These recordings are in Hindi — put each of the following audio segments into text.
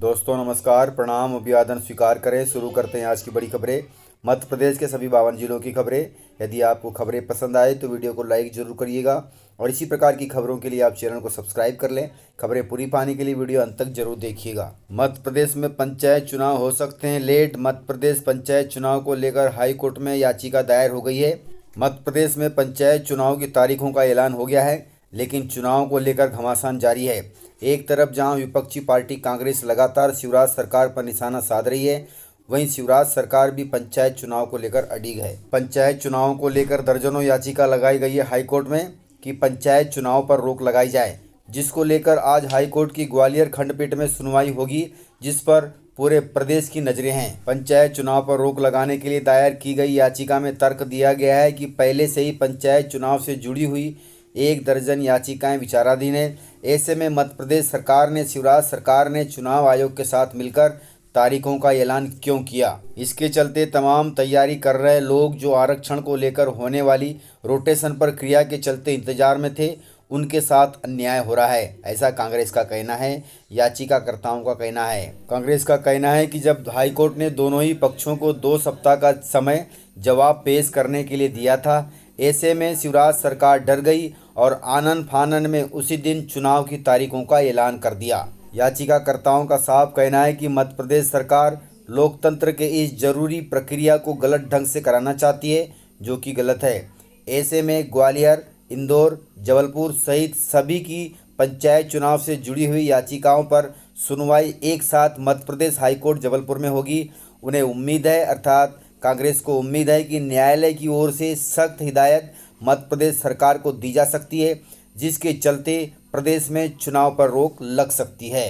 दोस्तों नमस्कार, प्रणाम, अभिवादन स्वीकार करें। शुरू करते हैं आज की बड़ी खबरें। मध्य प्रदेश के सभी 52 जिलों की खबरें। यदि आपको खबरें पसंद आए तो वीडियो को लाइक जरूर करिएगा और इसी प्रकार की खबरों के लिए आप चैनल को सब्सक्राइब कर लें। खबरें पूरी पाने के लिए वीडियो अंत तक जरूर देखिएगा। मध्य प्रदेश में पंचायत चुनाव हो सकते हैं लेट। मध्य प्रदेश पंचायत चुनाव को लेकर हाई कोर्ट में याचिका दायर हो गई है। मध्य प्रदेश में पंचायत चुनाव की तारीखों का ऐलान हो गया है, लेकिन चुनाव को लेकर घमासान जारी है। एक तरफ जहां विपक्षी पार्टी कांग्रेस लगातार शिवराज सरकार पर निशाना साध रही है, वहीं शिवराज सरकार भी पंचायत चुनाव को लेकर अडिग है। पंचायत चुनाव को लेकर दर्जनों याचिका लगाई गई है हाईकोर्ट में कि पंचायत चुनाव पर रोक लगाई जाए, जिसको लेकर आज हाईकोर्ट की ग्वालियर खंडपीठ में सुनवाई होगी, जिस पर पूरे प्रदेश की नजरें हैं। पंचायत चुनाव पर रोक लगाने के लिए दायर की गई याचिका में तर्क दिया गया है कि पहले से ही पंचायत चुनाव से जुड़ी हुई 1 दर्जन याचिकाएं विचाराधीन है। ऐसे में मध्य प्रदेश सरकार ने शिवराज सरकार ने चुनाव आयोग के साथ मिलकर तारीखों का ऐलान क्यों किया। इसके चलते तमाम तैयारी कर रहे लोग जो आरक्षण को लेकर होने वाली रोटेशन प्रक्रिया के चलते इंतजार में थे, उनके साथ अन्याय हो रहा है, ऐसा कांग्रेस का कहना है। याचिकाकर्ताओं का कहना है। कांग्रेस का कहना है कि जब हाईकोर्ट ने दोनों ही पक्षों को 2 सप्ताह का समय जवाब पेश करने के लिए दिया था, ऐसे में शिवराज सरकार डर गई और आनन फानन में उसी दिन चुनाव की तारीखों का ऐलान कर दिया। याचिकाकर्ताओं का साफ कहना है कि मध्य प्रदेश सरकार लोकतंत्र के इस जरूरी प्रक्रिया को गलत ढंग से कराना चाहती है, जो कि गलत है। ऐसे में ग्वालियर, इंदौर, जबलपुर सहित सभी की पंचायत चुनाव से जुड़ी हुई याचिकाओं पर सुनवाई एक साथ मध्य प्रदेश हाईकोर्ट जबलपुर में होगी। उन्हें उम्मीद है, अर्थात कांग्रेस को उम्मीद है कि न्यायालय की ओर से सख्त हिदायत मध्य प्रदेश सरकार को दी जा सकती है, जिसके चलते प्रदेश में चुनाव पर रोक लग सकती है।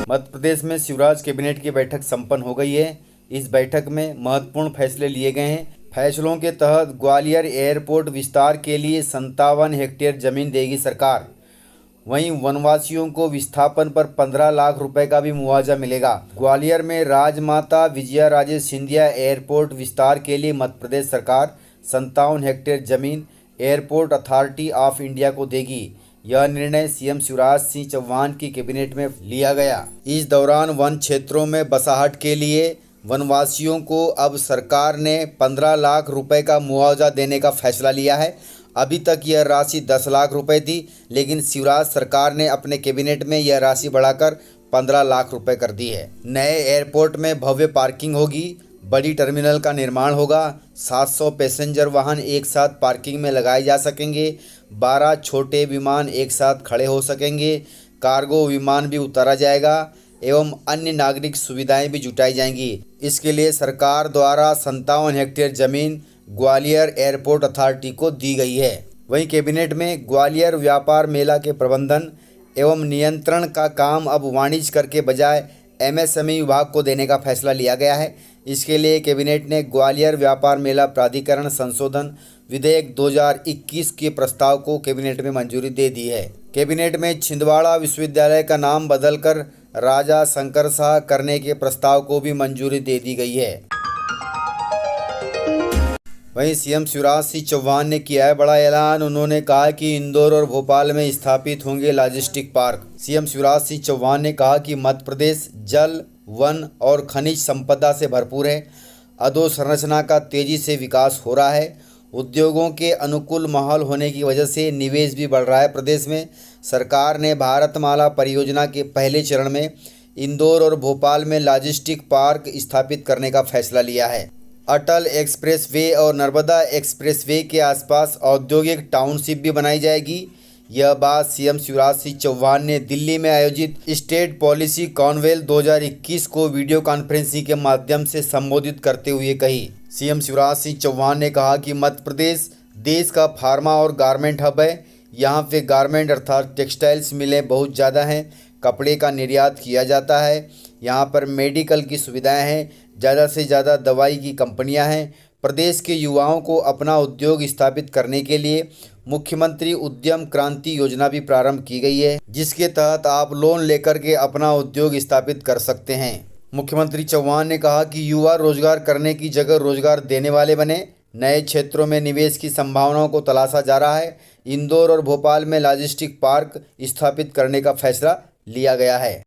मध्य प्रदेश में शिवराज कैबिनेट की बैठक संपन्न हो गई है। इस बैठक में महत्वपूर्ण फैसले लिए गए हैं। फैसलों के तहत ग्वालियर एयरपोर्ट विस्तार के लिए 57 हेक्टेयर जमीन देगी सरकार। वहीं वनवासियों को विस्थापन पर 15 लाख रुपए का भी मुआवजा मिलेगा। ग्वालियर में राजमाता विजया राजे सिंधिया एयरपोर्ट विस्तार के लिए मध्य प्रदेश सरकार 57 हेक्टेयर जमीन एयरपोर्ट अथॉरिटी ऑफ इंडिया को देगी। यह निर्णय सीएम शिवराज सिंह चौहान की कैबिनेट में लिया गया। इस दौरान वन क्षेत्रों में बसाहट के लिए वनवासियों को अब सरकार ने 15 लाख रुपए का मुआवजा देने का फैसला लिया है। अभी तक यह राशि 10 लाख रुपए थी, लेकिन शिवराज सरकार ने अपने कैबिनेट में यह राशि बढ़ाकर 15 लाख रुपए कर दी है। नए एयरपोर्ट में भव्य पार्किंग होगी, बड़ी टर्मिनल का निर्माण होगा, 700 पैसेंजर वाहन एक साथ पार्किंग में लगाए जा सकेंगे, 12 छोटे विमान एक साथ खड़े हो सकेंगे, कार्गो विमान भी उतारा जाएगा एवं अन्य नागरिक सुविधाएं भी जुटाई जाएंगी। इसके लिए सरकार द्वारा 57 हेक्टेयर जमीन ग्वालियर एयरपोर्ट अथॉरिटी को दी गई है। वहीं कैबिनेट में ग्वालियर व्यापार मेला के प्रबंधन एवं नियंत्रण का काम अब वाणिज्य कर के बजाय एमएसएमई विभाग को देने का फैसला लिया गया है। इसके लिए कैबिनेट ने ग्वालियर व्यापार मेला प्राधिकरण संशोधन विधेयक 2021 के प्रस्ताव को कैबिनेट में मंजूरी दे दी है। कैबिनेट में छिंदवाड़ा विश्वविद्यालय का नाम बदलकर राजा शंकर शाह करने के प्रस्ताव को भी मंजूरी दे दी गई है। वहीं सीएम शिवराज सिंह चौहान ने किया है बड़ा ऐलान। उन्होंने कहा कि इंदौर और भोपाल में स्थापित होंगे logistic park. CM Shivraj Singh Chouhan ने कहा कि मध्य प्रदेश जल, वन और खनिज संपदा से भरपूर है। अधोसंरचना का तेजी से विकास हो रहा है। उद्योगों के अनुकूल माहौल होने की वजह से निवेश भी बढ़ रहा है। प्रदेश में सरकार ने भारतमाला परियोजना के पहले चरण में इंदौर और भोपाल में लॉजिस्टिक पार्क स्थापित करने का फैसला लिया है। अटल एक्सप्रेसवे और नर्मदा एक्सप्रेसवे के आसपास औद्योगिक टाउनशिप भी बनाई जाएगी। यह बात सीएम शिवराज सिंह चौहान ने दिल्ली में आयोजित स्टेट पॉलिसी कॉन्क्लेव 2021 को वीडियो कॉन्फ्रेंसिंग के माध्यम से संबोधित करते हुए कही। सीएम शिवराज सिंह चौहान ने कहा कि मध्य प्रदेश देश का फार्मा और गारमेंट हब है। यहाँ पे गारमेंट अर्थात टेक्सटाइल्स मिलें बहुत ज़्यादा हैं। कपड़े का निर्यात किया जाता है। यहाँ पर मेडिकल की सुविधाएं हैं। ज़्यादा से ज़्यादा दवाई की कंपनियां हैं। प्रदेश के युवाओं को अपना उद्योग स्थापित करने के लिए मुख्यमंत्री उद्यम क्रांति योजना भी प्रारंभ की गई है, जिसके तहत आप लोन लेकर के अपना उद्योग स्थापित कर सकते हैं। मुख्यमंत्री चौहान ने कहा कि युवा रोजगार करने की जगह रोजगार देने वाले बने। नए क्षेत्रों में निवेश की संभावनाओं को तलाशा जा रहा है। इंदौर और भोपाल में लॉजिस्टिक पार्क स्थापित करने का फैसला लिया गया है।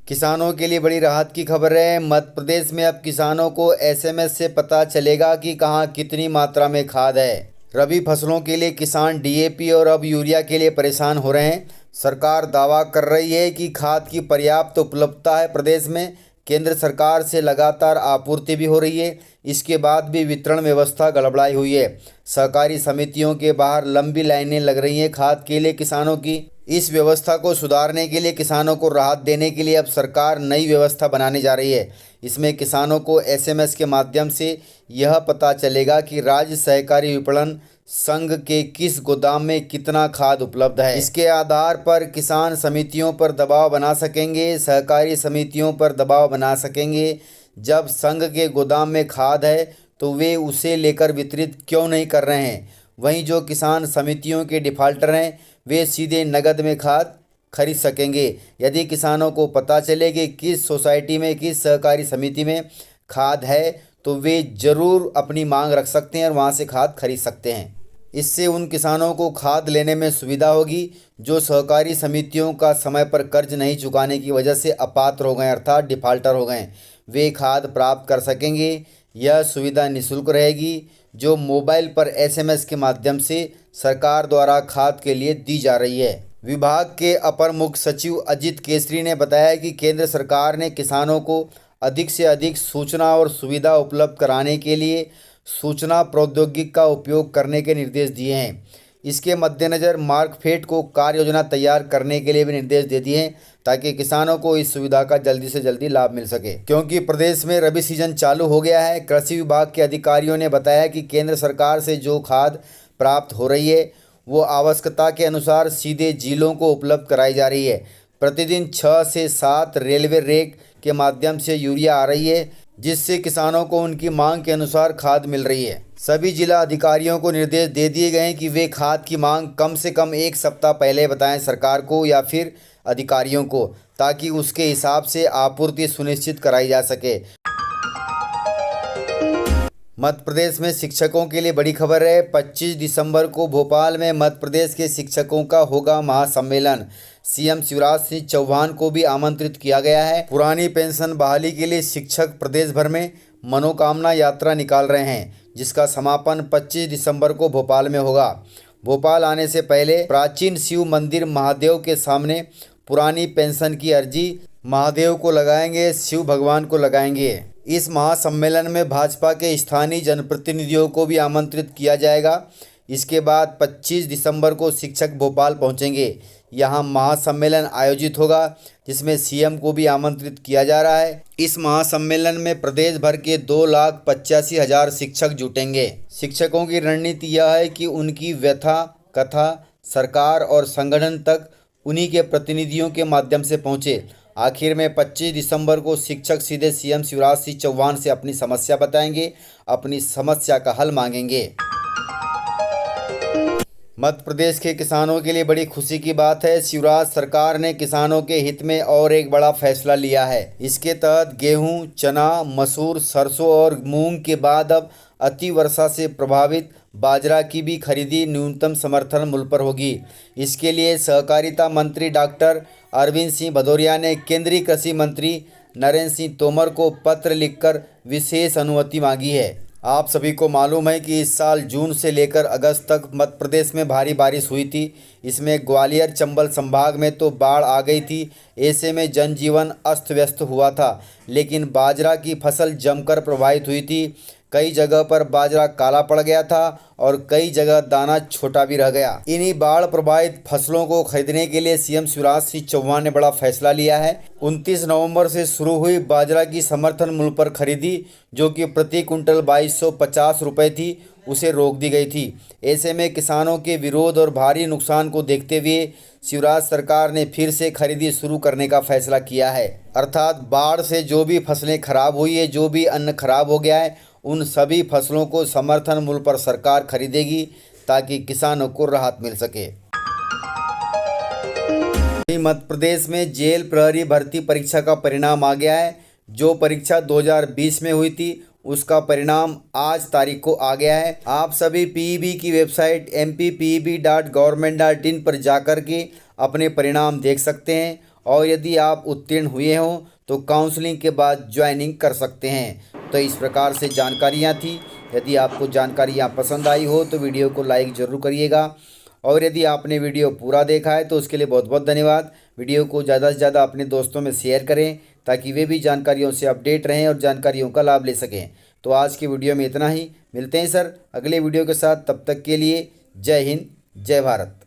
किसानों के लिए बड़ी राहत की खबर है। मध्य प्रदेश में अब किसानों को एसएमएस से पता चलेगा कि कहां कितनी मात्रा में खाद है। रबी फसलों के लिए किसान डीएपी और अब यूरिया के लिए परेशान हो रहे हैं। सरकार दावा कर रही है कि खाद की पर्याप्त उपलब्धता है। प्रदेश में केंद्र सरकार से लगातार आपूर्ति भी हो रही है। इसके बाद भी वितरण व्यवस्था गड़बड़ाई हुई है। सहकारी समितियों के बाहर लंबी लाइनें लग रही हैं खाद के लिए किसानों की। इस व्यवस्था को सुधारने के लिए, किसानों को राहत देने के लिए अब सरकार नई व्यवस्था बनाने जा रही है। इसमें किसानों को एसएमएस के माध्यम से यह पता चलेगा कि राज्य सहकारी विपणन संघ के किस गोदाम में कितना खाद उपलब्ध है। इसके आधार पर किसान समितियों पर दबाव बना सकेंगे, सहकारी समितियों पर दबाव बना सकेंगे। जब संघ के गोदाम में खाद है तो वे उसे लेकर वितरित क्यों नहीं कर रहे हैं। वहीं जो किसान समितियों के डिफाल्टर हैं वे सीधे नगद में खाद खरीद सकेंगे। यदि किसानों को पता चले कि किस सोसाइटी में, किस सहकारी समिति में खाद है तो वे ज़रूर अपनी मांग रख सकते हैं और वहां से खाद खरीद सकते हैं। इससे उन किसानों को खाद लेने में सुविधा होगी जो सहकारी समितियों का समय पर कर्ज नहीं चुकाने की वजह से अपात्र हो गए, अर्थात डिफाल्टर हो गए। वे खाद प्राप्त कर सकेंगे। यह सुविधा निःशुल्क रहेगी जो मोबाइल पर एसएमएस के माध्यम से सरकार द्वारा खाद के लिए दी जा रही है। विभाग के अपर मुख्य सचिव अजित केसरी ने बताया कि केंद्र सरकार ने किसानों को अधिक से अधिक सूचना और सुविधा उपलब्ध कराने के लिए सूचना प्रौद्योगिकी का उपयोग करने के निर्देश दिए हैं। इसके मद्देनज़र मार्कफेड को कार्य योजना तैयार करने के लिए भी निर्देश दे दिए हैं ताकि किसानों को इस सुविधा का जल्दी से जल्दी लाभ मिल सके। क्योंकि प्रदेश में रबी सीजन चालू हो गया है, कृषि विभाग के अधिकारियों ने बताया कि केंद्र सरकार से जो खाद प्राप्त हो रही है वो आवश्यकता के अनुसार सीधे जिलों को उपलब्ध कराई जा रही है। प्रतिदिन 6 से 7 रेलवे रैक के माध्यम से यूरिया आ रही है, जिससे किसानों को उनकी मांग के अनुसार खाद मिल रही है। सभी जिला अधिकारियों को निर्देश दे दिए गए हैं कि वे खाद की मांग कम से कम 1 सप्ताह पहले बताएं सरकार को या फिर अधिकारियों को, ताकि उसके हिसाब से आपूर्ति सुनिश्चित कराई जा सके। मध्य प्रदेश में शिक्षकों के लिए बड़ी खबर है। 25 दिसंबर को भोपाल में मध्य प्रदेश के शिक्षकों का होगा महासम्मेलन। सीएम शिवराज सिंह चौहान को भी आमंत्रित किया गया है। पुरानी पेंशन बहाली के लिए शिक्षक प्रदेश भर में मनोकामना यात्रा निकाल रहे हैं, जिसका समापन 25 दिसंबर को भोपाल में होगा। भोपाल आने से पहले प्राचीन शिव मंदिर महादेव के सामने पुरानी पेंशन की अर्जी महादेव को लगाएंगे, शिव भगवान को लगाएंगे। इस महासम्मेलन में भाजपा के स्थानीय जनप्रतिनिधियों को भी आमंत्रित किया जाएगा। इसके बाद 25 दिसंबर को शिक्षक भोपाल पहुंचेंगे। यहां महासम्मेलन आयोजित होगा, जिसमें सीएम को भी आमंत्रित किया जा रहा है। इस महासम्मेलन में प्रदेश भर के 2,85,000 शिक्षक जुटेंगे। शिक्षकों की रणनीति यह है कि उनकी व्यथा कथा सरकार और संगठन तक उन्हीं के प्रतिनिधियों के माध्यम से पहुंचे। आखिर में 25 दिसंबर को शिक्षक सीधे सीएम शिवराज सिंह चौहान से अपनी समस्या बताएंगे, अपनी समस्या का हल मांगेंगे। मध्य प्रदेश के किसानों के लिए बड़ी खुशी की बात है। शिवराज सरकार ने किसानों के हित में और एक बड़ा फैसला लिया है। इसके तहत गेहूं, चना, मसूर, सरसों और मूंग के बाद अब अति वर्षा से प्रभावित बाजरा की भी खरीदी न्यूनतम समर्थन मूल्य पर होगी। इसके लिए सहकारिता मंत्री डॉक्टर अरविंद सिंह भदौरिया ने केंद्रीय कृषि मंत्री नरेंद्र सिंह तोमर को पत्र लिखकर विशेष अनुमति मांगी है। आप सभी को मालूम है कि इस साल जून से लेकर अगस्त तक मध्य प्रदेश में भारी बारिश हुई थी। इसमें ग्वालियर चंबल संभाग में तो बाढ़ आ गई थी। ऐसे में जनजीवन अस्त व्यस्त हुआ था, लेकिन बाजरा की फसल जमकर प्रभावित हुई थी। कई जगह पर बाजरा काला पड़ गया था और कई जगह दाना छोटा भी रह गया। इन्हीं बाढ़ प्रभावित फसलों को खरीदने के लिए सीएम शिवराज सिंह चौहान ने बड़ा फैसला लिया है। 29 नवंबर से शुरू हुई बाजरा की समर्थन मूल्य पर खरीदी, जो कि प्रति कुंटल 2250 रुपये थी, उसे रोक दी गई थी। ऐसे में किसानों के विरोध और भारी नुकसान को देखते हुए शिवराज सरकार ने फिर से खरीदी शुरू करने का फैसला किया है। अर्थात बाढ़ से जो भी फसलें खराब हुई है, जो भी अन्न खराब हो गया है, उन सभी फसलों को समर्थन मूल्य पर सरकार खरीदेगी ताकि किसानों को राहत मिल सके। मध्य प्रदेश में जेल प्रहरी भर्ती परीक्षा का परिणाम आ गया है। जो परीक्षा 2020 में हुई थी उसका परिणाम आज तारीख को आ गया है। आप सभी पीईबी की वेबसाइट mppeeb.government.in पर जाकर के अपने परिणाम देख सकते हैं और यदि आप उत्तीर्ण हुए हों तो काउंसलिंग के बाद ज्वाइनिंग कर सकते हैं। तो इस प्रकार से जानकारियाँ थी। यदि आपको जानकारियाँ पसंद आई हो तो वीडियो को लाइक ज़रूर करिएगा और यदि आपने वीडियो पूरा देखा है तो उसके लिए बहुत बहुत धन्यवाद। वीडियो को ज़्यादा से ज़्यादा अपने दोस्तों में शेयर करें ताकि वे भी जानकारियों से अपडेट रहें और जानकारियों का लाभ ले सकें। तो आज की वीडियो में इतना ही। मिलते हैं सर अगले वीडियो के साथ, तब तक के लिए जय हिंद जय भारत।